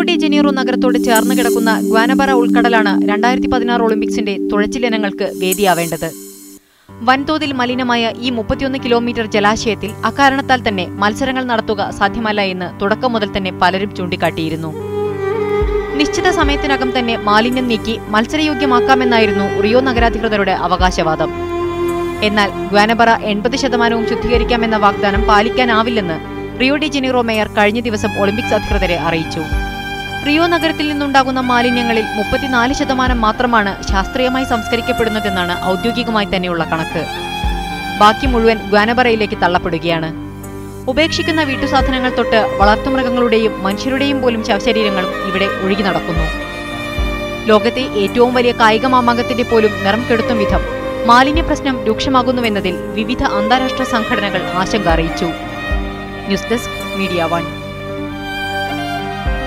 De Janeiro നഗരത്തോട് ചേർന്ന് കിടക്കുന്ന ഗ്വാനബറ ഉൾക്കടലാണ് 2016 ഒളിമ്പിക്സിന്റെ തുഴച്ചിലിനങ്ങൾക്ക് വേദിയാവേണ്ടത്. വൻതോതിൽ മലിനമായ ഈ 31 കിലോമീറ്റർ ജലാശയത്തിൽ അക്കാരണത്താൽ തന്നെ മത്സരങ്ങൾ നടത്തുക സാധ്യമല്ല എന്ന് തുടക്കം മുതൽ തന്നെ പലരും ചൂണ്ടിക്കാട്ടിയിരുന്നു. നിശ്ചിത സമയത്തിനകം തന്നെ മാലിന്യം നീക്കി മത്സരയോഗ്യമാക്കാമെന്നായിരുന്നു റിയോ നഗരാധികൃതരുടെ അവകാശവാദം. എന്നാൽ ഗ്വാനബറ 80% ശുദ്ധീകരിക്കാമെന്ന വാഗ്ദാനം പാലിക്കാനാവില്ലെന്ന് റിയോ ഡി ജനീറോ മേയർ കഴിഞ്ഞ ദിവസം ഒളിമ്പിക്സ് അധികൃതരെ അറിയിച്ചു. റിയോ നഗരത്തിൽ നിന്നുണ്ടാകുന്ന മാലിന്യങ്ങളിൽ 34% മാത്രമാണ് ശാസ്ത്രീയമായി സംസ്കരിക്കപ്പെടുന്നതെന്നാണ് ഔദ്യോഗികമായി തന്നെയുള്ള കണക്ക്. ബാക്കി മുഴുവൻ ഗ്വാനബറയിലേക്ക് തള്ളപ്പെടുകയാണ്. ഉപേക്ഷിക്കുന്ന വീട്ടുസാധനങ്ങൾ തൊട്ട് വളർത്തുമൃഗങ്ങളുടെയും മനുഷ്യരുടെയും പോലും ശവശരീരങ്ങളും ഇവിടെ ഒഴുകി നടക്കുന്നു. ലോകത്തെ ഏറ്റവും വലിയ കായിക മാമാങ്കത്തിന്റെ പോലും നിറം കെടുത്തും വിധം മാലിന്യ പ്രശ്നം രൂക്ഷമാകുന്നുവെന്നതിൽ വിവിധ അന്താരാഷ്ട്ര സംഘടനകൾ ആശങ്ക അറിയിച്ചു. News desk media 1.